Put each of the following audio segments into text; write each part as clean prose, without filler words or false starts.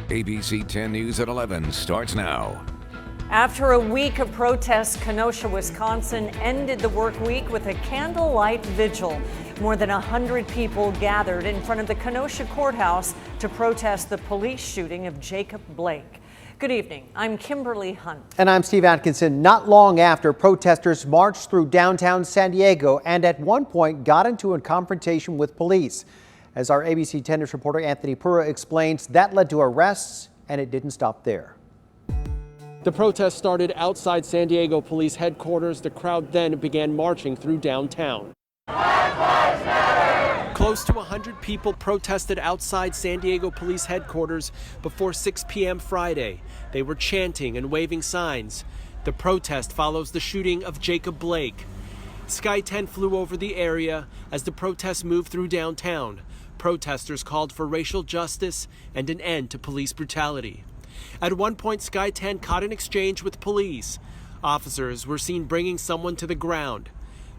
ABC 10 News at 11 starts now. After a week of protests, Kenosha, Wisconsin ended the work week with a candlelight vigil. More than 100 people gathered in front of the Kenosha courthouse to protest the police shooting of Jacob Blake. Good evening. I'm Kimberly Hunt. And I'm Steve Atkinson. Not long after, protesters marched through downtown San Diego and at one point got into a confrontation with police. As our ABC 10 News reporter Anthony Pura explains, that led to arrests, and it didn't stop there. The protest started outside San Diego Police headquarters. The crowd then began marching through downtown. Close to 100 people protested outside San Diego Police headquarters before 6 p.m. Friday. They were chanting and waving signs. The protest follows the shooting of Jacob Blake. Sky 10 flew over the area as the protests moved through downtown. Protesters called for racial justice and an end to police brutality. At one point, Sky 10 caught an exchange with police. Officers were seen bringing someone to the ground.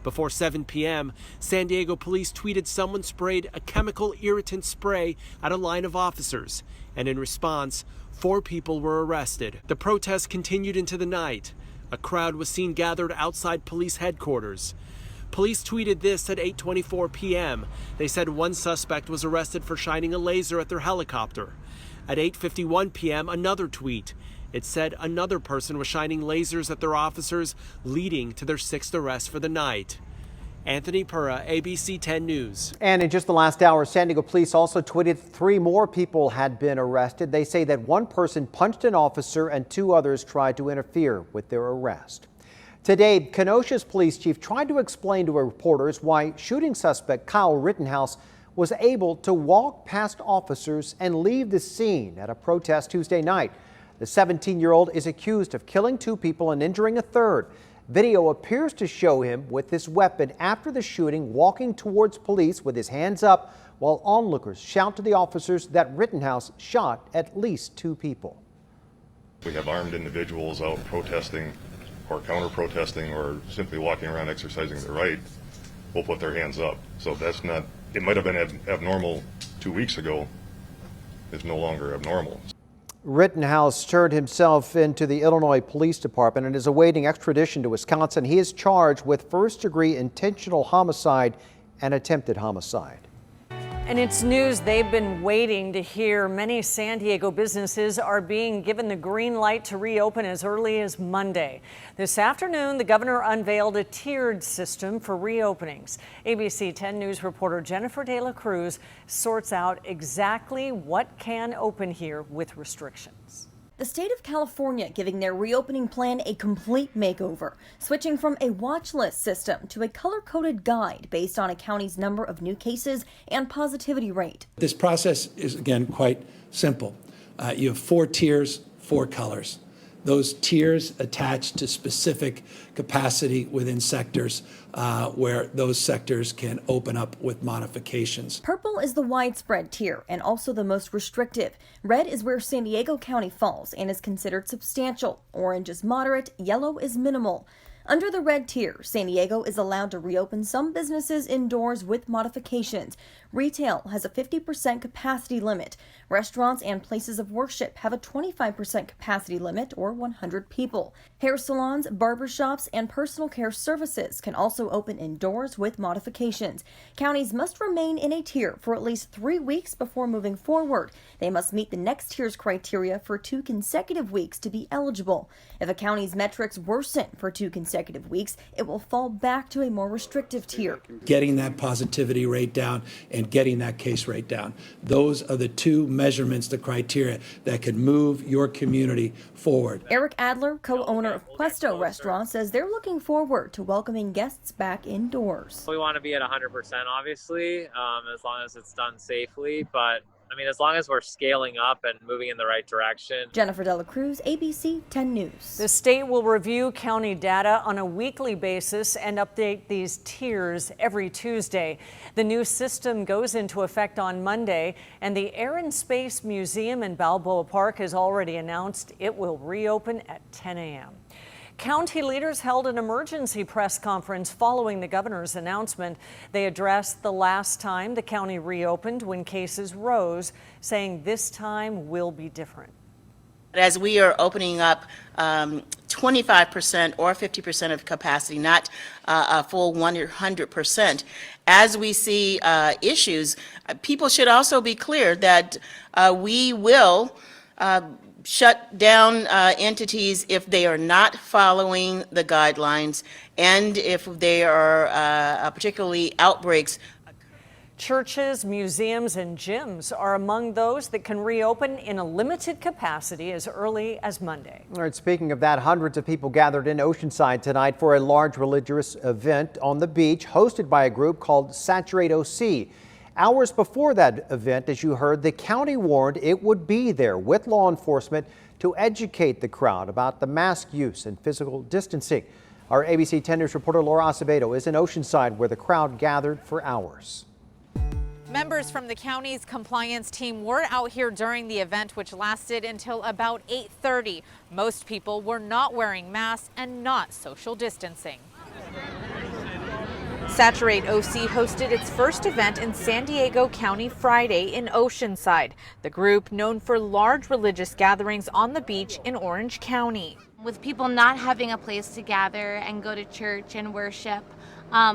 Before 7 p.m., San Diego police tweeted someone sprayed a chemical irritant spray at a line of officers, and in response, 4 people were arrested. The protest continued into the night. A crowd was seen gathered outside police headquarters. Police tweeted this at 8:24 p.m. They said one suspect was arrested for shining a laser at their helicopter. At 8:51 p.m., another tweet. It said another person was shining lasers at their officers, leading to their 6th arrest for the night. Anthony Pura, ABC 10 News. And in just the last hour, San Diego police also tweeted 3 more people had been arrested. They say that one person punched an officer and 2 others tried to interfere with their arrest. Today, Kenosha's police chief tried to explain to reporters why shooting suspect Kyle Rittenhouse was able to walk past officers and leave the scene at a protest Tuesday night. The 17-year-old is accused of killing 2 people and injuring a third. Video appears to show him with this weapon after the shooting, walking towards police with his hands up, while onlookers shout to the officers that Rittenhouse shot at least 2 people. We have armed individuals out protesting or counter-protesting or simply walking around exercising their right. Will put their hands up. So that's not, it might have been abnormal 2 weeks ago. It's no longer abnormal. Rittenhouse turned himself into the Illinois Police Department and is awaiting extradition to Wisconsin. He is charged with first-degree intentional homicide and attempted homicide. And it's news they've been waiting to hear. Many San Diego businesses are being given the green light to reopen as early as Monday. This afternoon, the governor unveiled a tiered system for reopenings. ABC 10 News reporter Jennifer De La Cruz sorts out exactly what can open here with restrictions. The state of California giving their reopening plan a complete makeover, switching from a watch list system to a color-coded guide based on a county's number of new cases and positivity rate. This process is, again, quite simple. You have 4 tiers, 4 colors. Those tiers attach to specific capacity within sectors where those sectors can open up with modifications. Purple is the widespread tier and also the most restrictive. Red is where San Diego County falls and is considered substantial. Orange is moderate, yellow is minimal. Under the red tier, San Diego is allowed to reopen some businesses indoors with modifications. Retail has a 50% capacity limit. Restaurants and places of worship have a 25% capacity limit, or 100 people. Hair salons, barbershops, and personal care services can also open indoors with modifications. Counties must remain in a tier for at least 3 weeks before moving forward. They must meet the next tier's criteria for 2 consecutive weeks to be eligible. If a county's metrics worsen for 2 consecutive weeks, it will fall back to a more restrictive tier. Getting that positivity rate down and getting that case rate down. Those are the 2 measurements, the criteria that can move your community forward. Eric Adler, co-owner of Puesto Restaurant, says they're looking forward to welcoming guests back indoors. We want to be at 100%, obviously, as long as it's done safely, but I mean, as long as we're scaling up and moving in the right direction. Jennifer De La Cruz, ABC 10 News. The state will review county data on a weekly basis and update these tiers every Tuesday. The new system goes into effect on Monday, and the Air and Space Museum in Balboa Park has already announced it will reopen at 10 a.m. County leaders held an emergency press conference following the governor's announcement. They addressed the last time the county reopened when cases rose, saying this time will be different. As we are opening up 25% or 50% of capacity, not a full 100%, as we see issues, people should also be clear that we will shut down entities if they are not following the guidelines and if they are particularly outbreaks. Churches, museums, and gyms are among those that can reopen in a limited capacity as early as Monday. All right, speaking of that, hundreds of people gathered in Oceanside tonight for a large religious event on the beach hosted by a group called Saturate OC. Hours before that event, as you heard, the county warned it would be there with law enforcement to educate the crowd about the mask use and physical distancing. Our ABC 10 News reporter Laura Acevedo is in Oceanside where the crowd gathered for hours. Members from the county's compliance team were out here during the event, which lasted until about 8:30. Most people were not wearing masks and not social distancing. Saturate OC hosted its first event in San Diego County Friday in Oceanside, the group known for large religious gatherings on the beach in Orange County. With people not having a place to gather and go to church and worship,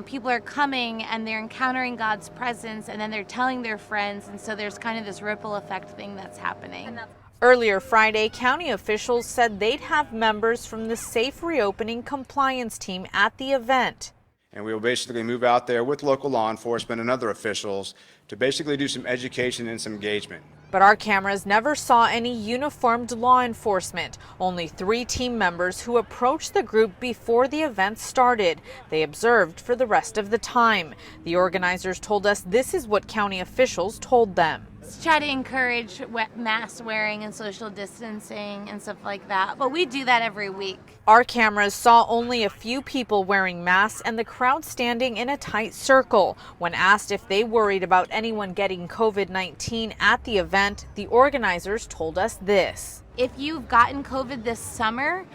people are coming and they're encountering God's presence and then they're telling their friends, and so there's kind of this ripple effect thing that's happening. Earlier Friday, county officials said they'd have members from the Safe Reopening compliance team at the event. And we will basically move out there with local law enforcement and other officials to basically do some education and some engagement. But our cameras never saw any uniformed law enforcement. Only 3 team members who approached the group before the event started. They observed for the rest of the time. The organizers told us this is what county officials told them. Try to encourage mask wearing and social distancing and stuff like that, but we do that every week. Our cameras saw only a few people wearing masks and the crowd standing in a tight circle. When asked if they worried about anyone getting COVID-19 at the event, the organizers told us this. If you've gotten COVID this summer,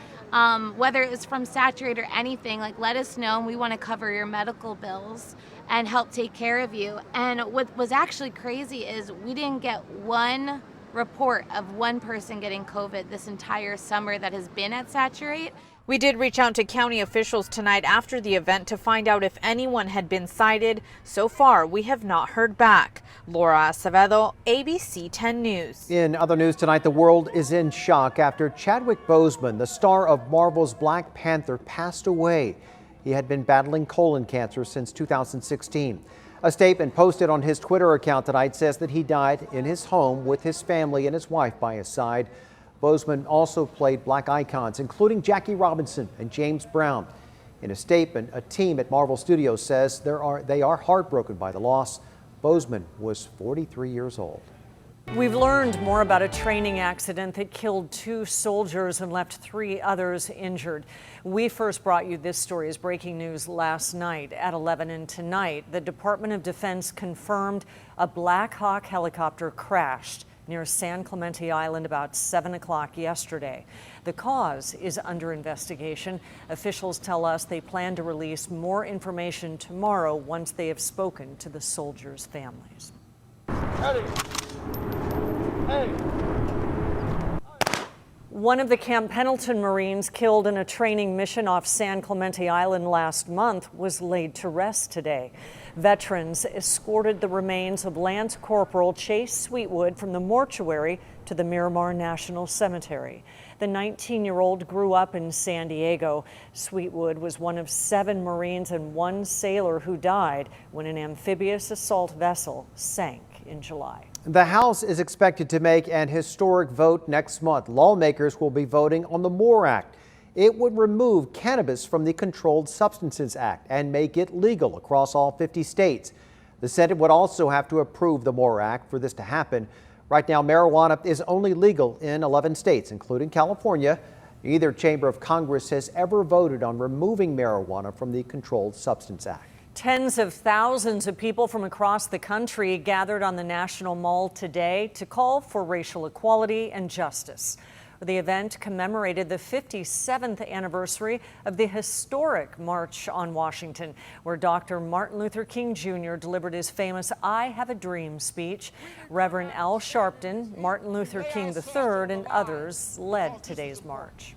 whether it's from Saturate or anything, let us know, and we want to cover your medical bills and help take care of you. And what was actually crazy is we didn't get one report of one person getting COVID this entire summer that has been at Saturate. We did reach out to county officials tonight after the event to find out if anyone had been cited. So far, we have not heard back. Laura Acevedo, ABC 10 News. In other news tonight, the world is in shock after Chadwick Boseman, the star of Marvel's Black Panther, passed away. He had been battling colon cancer since 2016. A statement posted on his Twitter account tonight says that he died in his home with his family and his wife by his side. Boseman also played Black icons, including Jackie Robinson and James Brown. In a statement, a team at Marvel Studios says they are heartbroken by the loss. Boseman was 43 years old. We've learned more about a training accident that killed 2 soldiers and left 3 others injured. We first brought you this story as breaking news last night at 11, and tonight the Department of Defense confirmed a Black Hawk helicopter crashed near San Clemente Island about 7 o'clock yesterday. The cause is under investigation. Officials tell us they plan to release more information tomorrow once they have spoken to the soldiers' families. Ready. Hey. One of the Camp Pendleton Marines killed in a training mission off San Clemente Island last month was laid to rest today. Veterans escorted the remains of Lance Corporal Chase Sweetwood from the mortuary to the Miramar National Cemetery. The 19-year-old grew up in San Diego. Sweetwood was one of 7 Marines and 1 sailor who died when an amphibious assault vessel sank in July. The House is expected to make an historic vote next month. Lawmakers will be voting on the MORE Act. It would remove cannabis from the Controlled Substances Act and make it legal across all 50 states. The Senate would also have to approve the MORE Act for this to happen. Right now, marijuana is only legal in 11 states, including California. Neither chamber of Congress has ever voted on removing marijuana from the Controlled Substance Act. Tens of thousands of people from across the country gathered on the National Mall today to call for racial equality and justice. The event commemorated the 57th anniversary of the historic March on Washington, where Dr. Martin Luther King Jr. delivered his famous "I Have a Dream" speech. Reverend Al Sharpton, Martin Luther King III, and others led today's march.